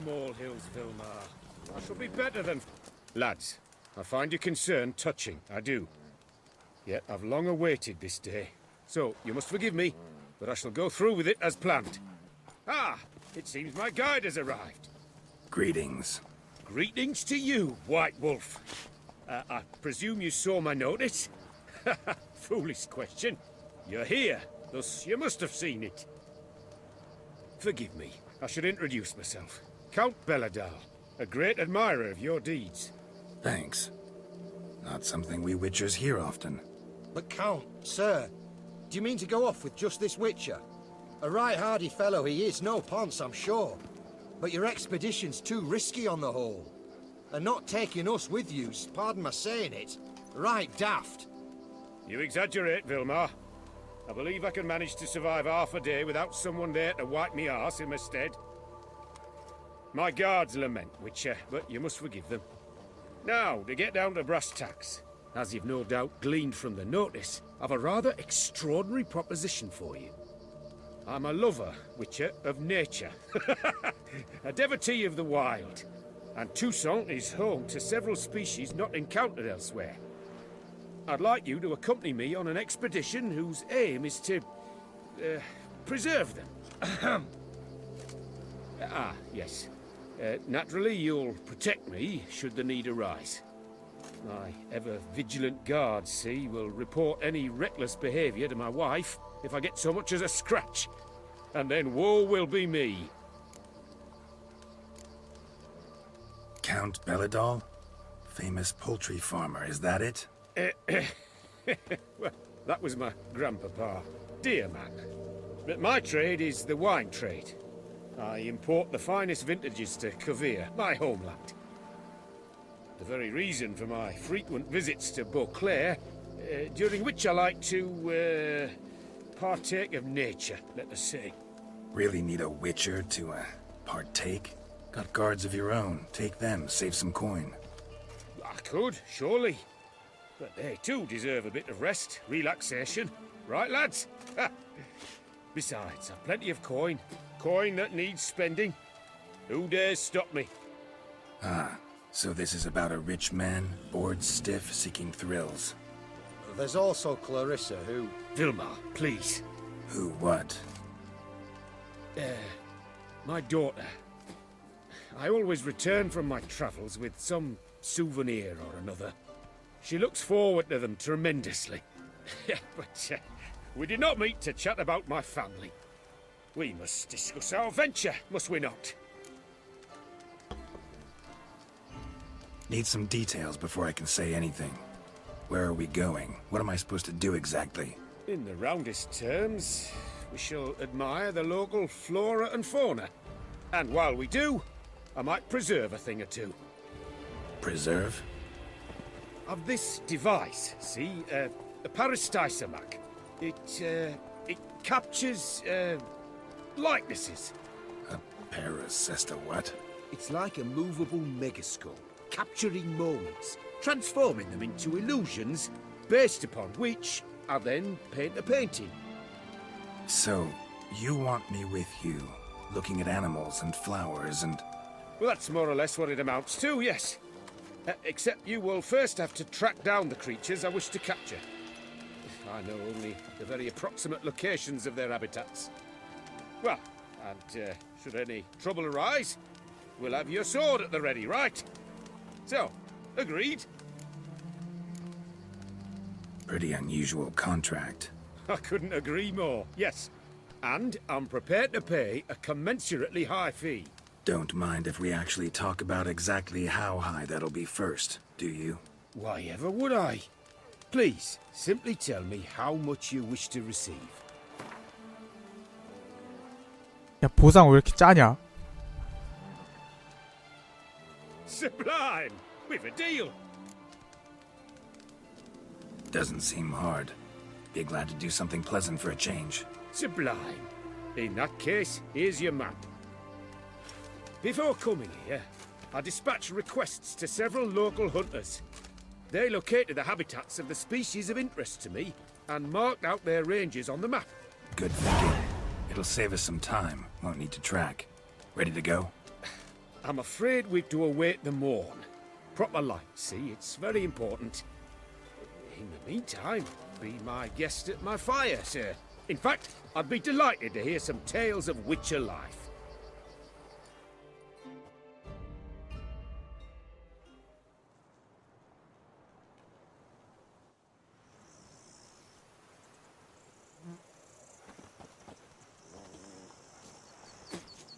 Molehills, Vilmar. I shall be better than... Lads, I find your concern touching, I do. Yet I've long awaited this day. So, you must forgive me, but I shall go through with it as planned. Ah, it seems my guide has arrived. Greetings. Greetings to you, White Wolf. I presume you saw my notice? Foolish question. You're here, thus you must have seen it. Forgive me, I should introduce myself. Count Belladal, a great admirer of your deeds. Thanks. Not something we Witchers hear often. But Count, sir, do you mean to go off with just this Witcher? A right hardy fellow he is, no ponce, I'm sure. But your expedition's too risky on the whole. And not taking us with you's, pardon my saying it, right daft. You exaggerate, Vilmar. I believe I can manage to survive half a day without someone there to wipe me arse in my stead. My guards lament, Witcher, but you must forgive them. Now, to get down to brass tacks, as you've no doubt gleaned from the notice, I've a rather extraordinary proposition for you. I'm a lover, Witcher, of nature. A devotee of the wild. And Toussaint is home to several species not encountered elsewhere. I'd like you to accompany me on an expedition whose aim is to... preserve them. Yes. Naturally, you'll protect me should the need arise. My ever-vigilant guards, see, will report any reckless behaviour to my wife if I get so much as a scratch. And then woe will be me. Count Belladal? Famous poultry farmer, is that it? Well, that was my grandpapa. Dear man. But my trade is the wine trade. I import the finest vintages to Covere, my homeland. The very reason for my frequent visits to Beauclair, during which I like to, partake of nature, let us say. Really need a Witcher to, partake? Got guards of your own. Take them, save some coin. I could, surely. But they too deserve a bit of rest, relaxation. Right, lads? Besides, I've plenty of coin. Coin that needs spending. Who dares stop me? Ah, so this is about a rich man, bored stiff, seeking thrills. There's also Clarissa, who... Vilmar, please. Who what? My daughter. I always return from my travels with some souvenir or another. She looks forward to them tremendously. But we did not meet to chat about my family. We must discuss our venture, must we not? Need some details before I can say anything. Where are we going? What am I supposed to do exactly? In the roundest terms, we shall admire the local flora and fauna. And while we do, I might preserve a thing or two. Preserve? Of this device, see, a parastysamac. It captures, likenesses. A parasesta what? It's like a movable megascope, capturing moments, transforming them into illusions, based upon which I then paint a painting. So, you want me with you, looking at animals and flowers and... Well, that's more or less what it amounts to, yes. Except you will first have to track down the creatures I wish to capture. I know only the very approximate locations of their habitats. Well, and should any trouble arise, we'll have your sword at the ready, right? So, agreed? Pretty unusual contract. I couldn't agree more, yes. And I'm prepared to pay a commensurately high fee. Don't mind if we actually talk about exactly how high that'll be first, do you? Why ever would I? Please, simply tell me how much you wish to receive. 야, 보상 왜 이렇게 짜냐? Sublime! We've a deal! Doesn't seem hard. Be glad to do something pleasant for a change. Sublime. In that case, here's your map. Before coming here, I dispatched requests to several local hunters. They located the habitats of the species of interest to me and marked out their ranges on the map. Good thinking. It'll save us some time. Won't need to track. Ready to go? I'm afraid we've to await the morn. Proper light, see? It's very important. In the meantime, be my guest at my fire, sir. In fact, I'd be delighted to hear some tales of Witcher life.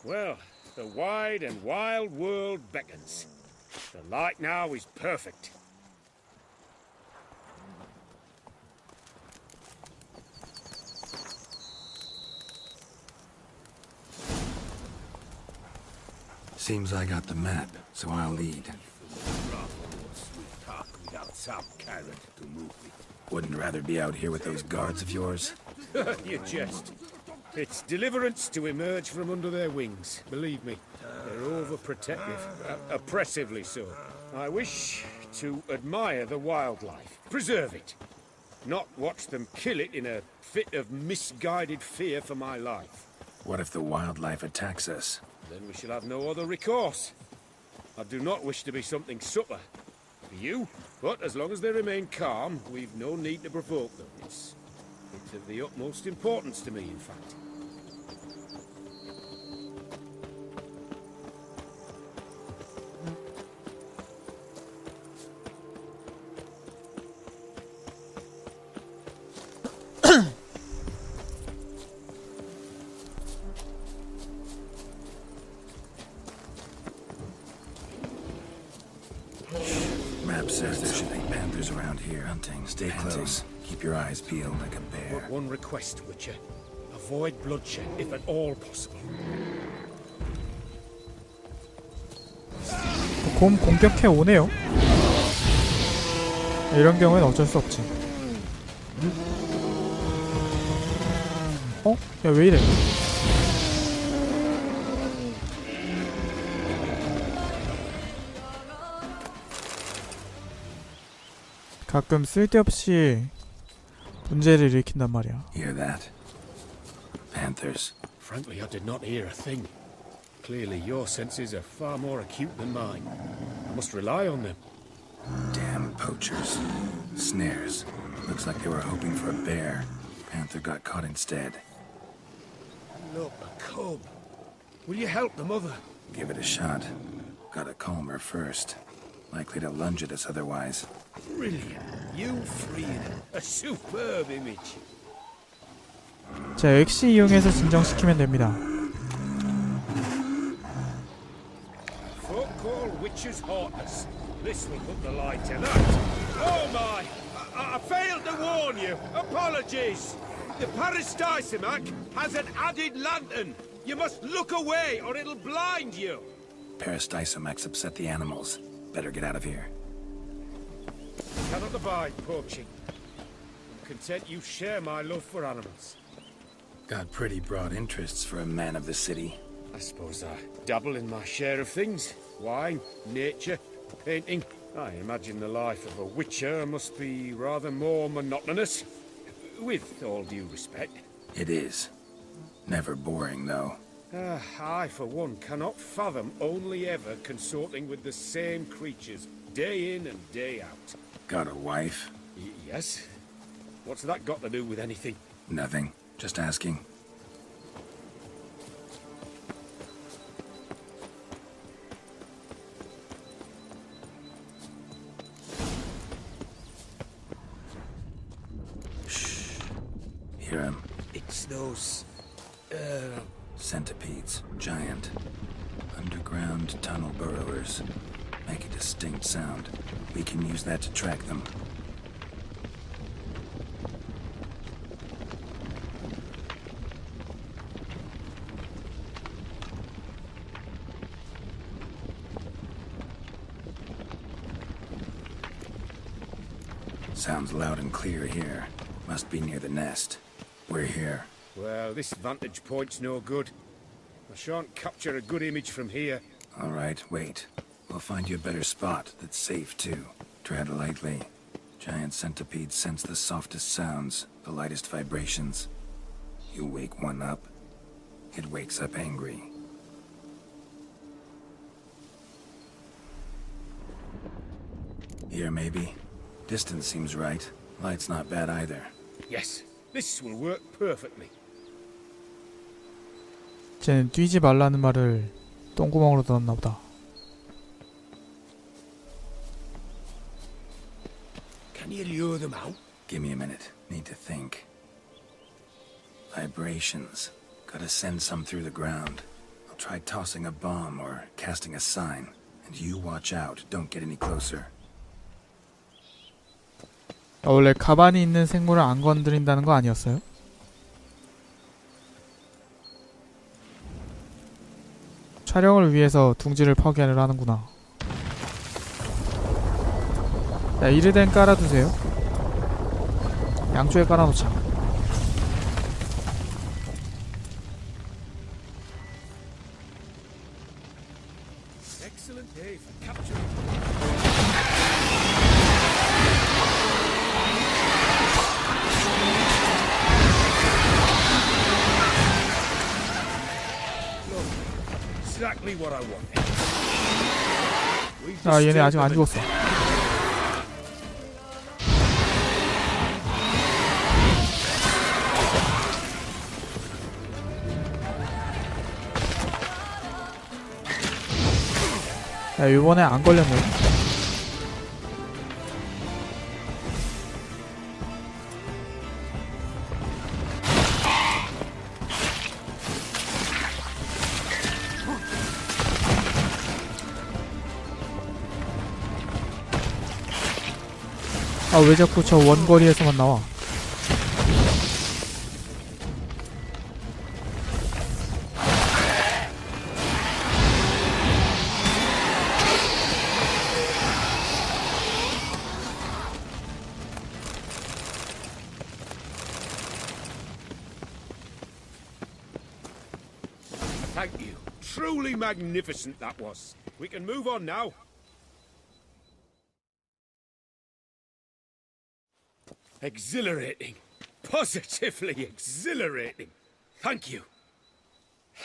Well, the wide and wild world beckons. The light now is perfect. Seems I got the map, so I'll lead. Without some carrot to move me. Wouldn't rather be out here with those guards of yours? You jest. It's deliverance to emerge from under their wings, believe me. They're overprotective, oppressively so. I wish to admire the wildlife, preserve it, not watch them kill it in a fit of misguided fear for my life. What if the wildlife attacks us? Then we shall have no other recourse. I do not wish to be something subtler for you, but as long as they remain calm, we've no need to provoke them. It's of the utmost importance to me, in fact. Map says there should be panthers around here hunting. Stay close. Keep your eyes peeled like a bear. But one request, Witcher. Avoid bloodshed, if at all possible. 곰 공격해 오네요. 이런 경우엔 어쩔 수 없지. 어? 야, 왜 이래? 가끔 쓸데없이 문제를 일으킨단 말이야. Hear that? Panthers. Frankly, I did not hear a thing. Clearly, your senses are far more acute than mine. I must rely on them. Damn poachers. Snares. Looks like they were hoping for a bear. Panther got caught instead. Look, a cub. Will you help the mother? Give it a shot. Gotta calm her first. Likely to lunge at us otherwise. Brilliant. You freed her. A superb image. 자, 엑시 이용해서 진정시키면 됩니다. Folk call witches heartless. This will put the light to that. Oh my! I failed to warn you. Apologies. The Parastisimac has an added lantern. You must look away or it'll blind you. Parastysomax upset the animals. Better get out of here. Cannot abide poaching. I'm content you share my love for animals. Got pretty broad interests for a man of the city. I suppose I dabble in my share of things. Wine, nature, painting. I imagine the life of a witcher must be rather more monotonous. With all due respect. It is. Never boring, though. I, for one, cannot fathom only ever consorting with the same creatures, day in and day out. Got a wife? Yes? What's that got to do with anything? Nothing. Just asking. Shh. Hear him. It's those... Centipedes. Giant. Underground tunnel burrowers. Make a distinct sound. We can use that to track them. Sounds loud and clear here. Must be near the nest. We're here. Well, this vantage point's no good. I shan't capture a good image from here. All right, wait. We'll find you a better spot that's safe, too. Tread lightly. Giant centipedes sense the softest sounds, the lightest vibrations. You wake one up, it wakes up angry. Here, maybe. Distance seems right. Light's not bad either. Yes, this will work perfectly. 쟤는 뛰지 말라는 말을 똥구멍으로 넣었나 보다. Can you lure them out? Give me a minute. Need to think. Vibrations. Gotta send some through the ground. I'll try tossing a bomb or casting a sign. And you watch out. Don't get any closer. 원래 가만히 있는 생물을 안 건드린다는 거 아니었어요? 촬영을 위해서 둥지를 파괴를 하는구나. 자, 이르덴 깔아두세요. 양쪽에 깔아놓자. Excellent day for capturing. Exactly what I wanted. 아, 얘네 아직 안 죽었어. 야, 이번에 안 걸렸네. 아, 왜 자꾸 저 원거리에서만 나와? Thank you. Truly magnificent that was. We can move on now. Exhilarating. Positively exhilarating. Thank you.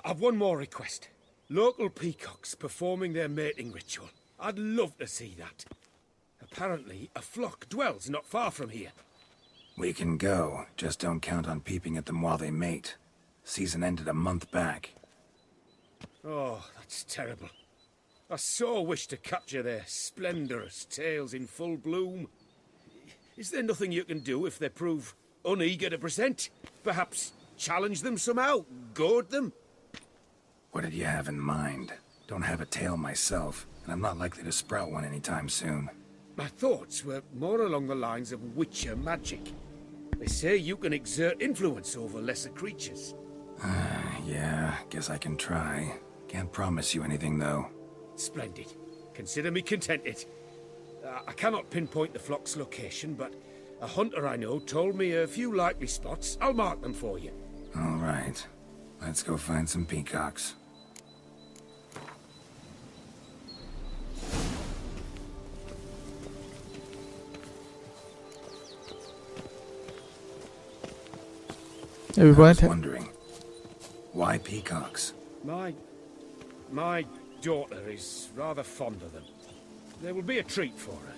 I've one more request. Local peacocks performing their mating ritual. I'd love to see that. Apparently, a flock dwells not far from here. We can go. Just don't count on peeping at them while they mate. Season ended a month back. Oh, that's terrible. I so wish to capture their splendorous tails in full bloom. Is there nothing you can do if they prove uneager to present? Perhaps challenge them somehow? Goad them? What did you have in mind? Don't have a tail myself, and I'm not likely to sprout one anytime soon. My thoughts were more along the lines of witcher magic. They say you can exert influence over lesser creatures. Yeah, guess I can try. Can't promise you anything, though. Splendid. Consider me contented. I cannot pinpoint the flock's location, but a hunter I know told me a few likely spots. I'll mark them for you. All right. Let's go find some peacocks. I was wondering, why peacocks? My daughter is rather fond of them. There will be a treat for her.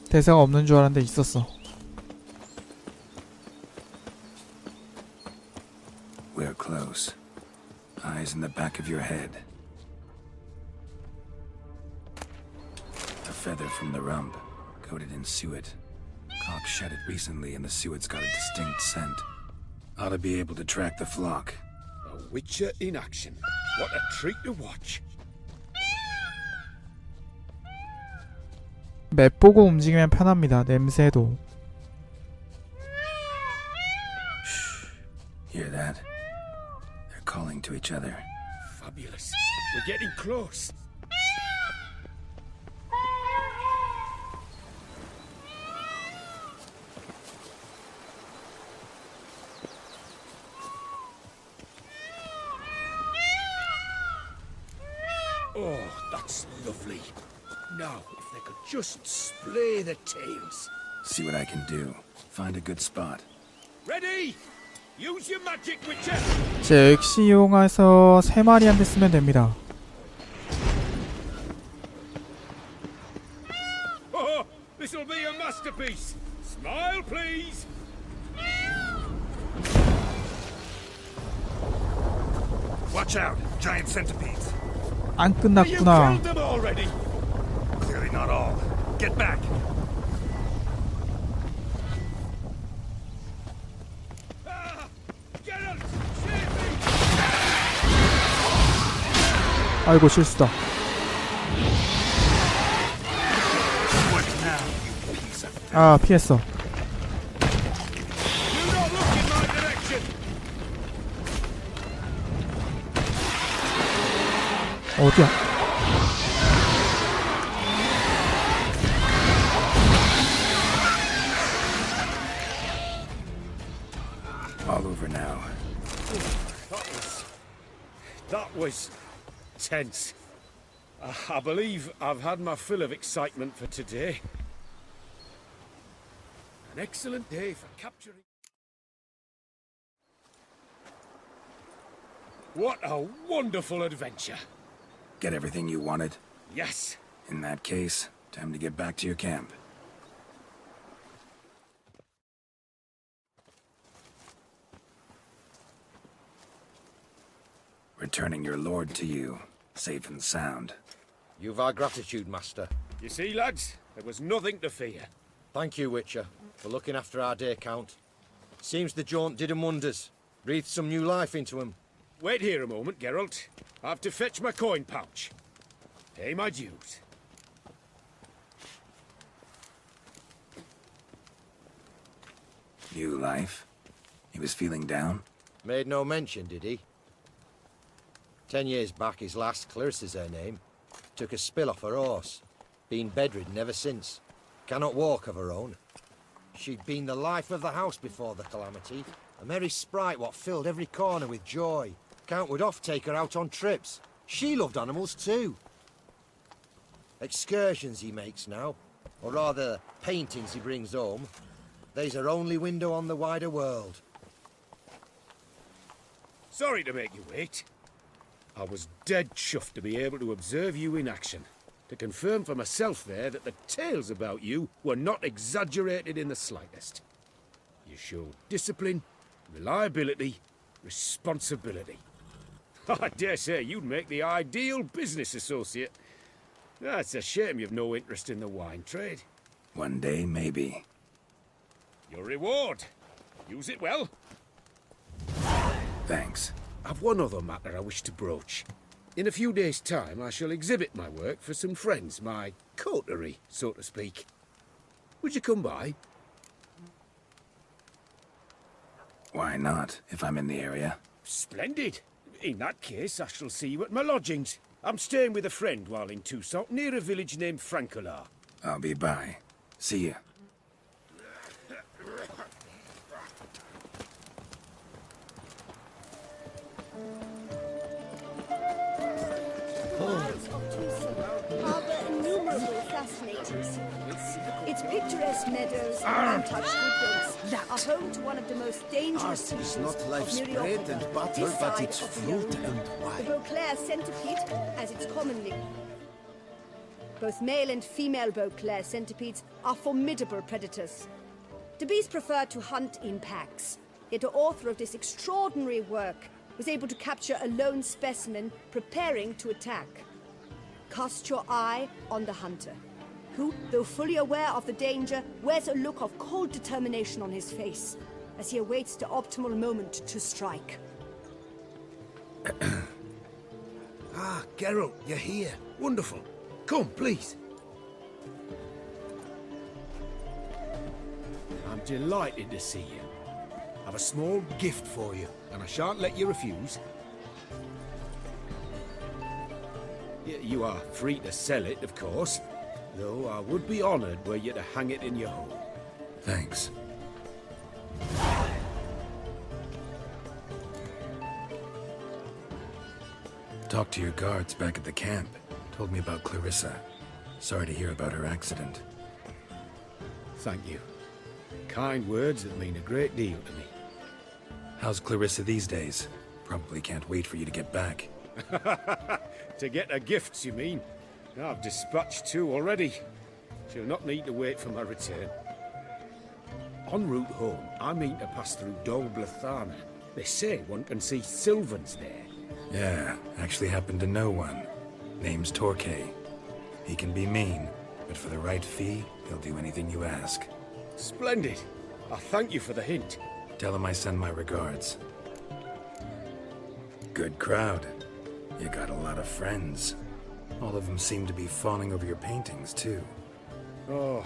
대사가 없는 줄 알았는데 있었어. We're close. Eyes in the back of your head. A feather from the rump, coated in suet. Cock shed it recently and the suet's got a distinct scent. Ought to be able to track the flock. A witcher in action. What a treat to watch. 맵 보고 움직이면 편합니다. 냄새도. Shh. Hear that? They're calling to each other. Fabulous. We're getting close. Oh, that's lovely. Now, if they could just splay the tails. See what I can do. Find a good spot. Ready? Use your magic, Witcher. 제 역시 이용해서 3마리한테 쓰면 됩니다. puppies. Smile, please. Watch out! Giant centipedes! 안 You 끝났구나. killed them already. Clearly not all. Get back! Ah, get up! Save me! 아이고 실수다. What now, you piece of... 아 피했어. Do not look in my direction. 어디야? All over now. That was tense. I believe I've had my fill of excitement for today. An excellent day for capturing. What a wonderful adventure. Get everything you wanted? Yes. In that case, time to get back to your camp. Returning your lord to you, safe and sound. You've our gratitude, Master. You see, lads, there was nothing to fear. Thank you, Witcher, for looking after our day count. Seems the jaunt did 'em wonders. Breathed some new life into 'em. Wait here a moment, Geralt. I have to fetch my coin pouch. Pay my dues. New life? He was feeling down? Made no mention, did he? 10 years back, his last, Clarissa's her name, took a spill off her horse. Been bedridden ever since. Cannot walk of her own. She'd been the life of the house before the calamity. A merry sprite what filled every corner with joy. Count would oft take her out on trips. She loved animals too. Excursions he makes now, or rather paintings he brings home. They's her only window on the wider world. Sorry to make you wait. I was dead chuffed to be able to observe you in action. To confirm for myself there that the tales about you were not exaggerated in the slightest. You showed discipline, reliability, responsibility. I dare say you'd make the ideal business associate. It's a shame you've no interest in the wine trade. One day, maybe. Your reward. Use it well. Thanks. I've one other matter I wish to broach. In a few days' time, I shall exhibit my work for some friends, my coterie, so to speak. Would you come by? Why not, if I'm in the area? Splendid. In that case, I shall see you at my lodgings. I'm staying with a friend while in Toussaint, near a village named Francolar. I'll be by. See ya. Harbor innumerable fascinating secrets. Its picturesque meadows and untouched woodlands are home to one of the most dangerous species not life's of bread Myriopode, and butter, this but side it's of the fruit Ocean. and The wine. Beauclair centipede, as it's commonly. Both male and female Beauclair centipedes are formidable predators. The bees prefer to hunt in packs, yet the author of this extraordinary work was able to capture a lone specimen preparing to attack. Cast your eye on the hunter, who, though fully aware of the danger, wears a look of cold determination on his face as he awaits the optimal moment to strike. Ah, Geralt, you're here. Wonderful. Come, please. I'm delighted to see you. I've a small gift for you, and I shan't let you refuse. You are free to sell it, of course, though I would be honoured were you to hang it in your home. Thanks. Talked to your guards back at the camp. Told me about Clarissa. Sorry to hear about her accident. Thank you. Kind words that mean a great deal to me. How's Clarissa these days? Probably can't wait for you to get back. To get her gifts, you mean? I've dispatched two already. She'll not need to wait for my return. En route home, I mean to pass through Dolblathana. They say one can see Sylvans there. Yeah, actually happen to know one. Name's Torquay. He can be mean, but for the right fee, he'll do anything you ask. Splendid. I thank you for the hint. Tell him I send my regards. Good crowd. You got a lot of friends. All of them seem to be fawning over your paintings, too. Oh,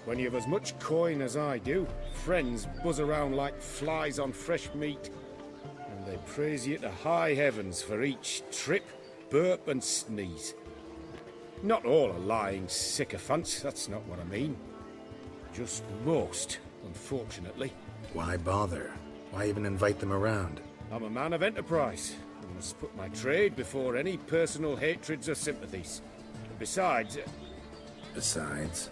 when you've as much coin as I do, friends buzz around like flies on fresh meat. And they praise you to high heavens for each trip, burp and sneeze. Not all are lying sycophants, that's not what I mean. Just most, unfortunately. Why bother? Why even invite them around? I'm a man of enterprise. I must put my trade before any personal hatreds or sympathies. And besides, Besides,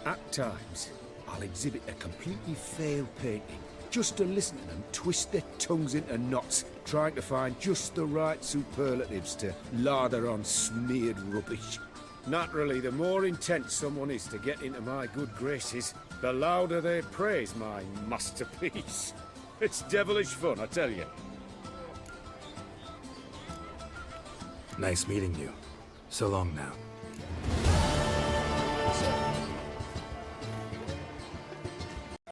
at times, I'll exhibit a completely failed painting, just to listen to them twist their tongues into knots, trying to find just the right superlatives to lather on smeared rubbish. Naturally, the more intent someone is to get into my good graces, the louder they praise my masterpiece. It's devilish fun, I tell you. nice meeting you. So long now. So,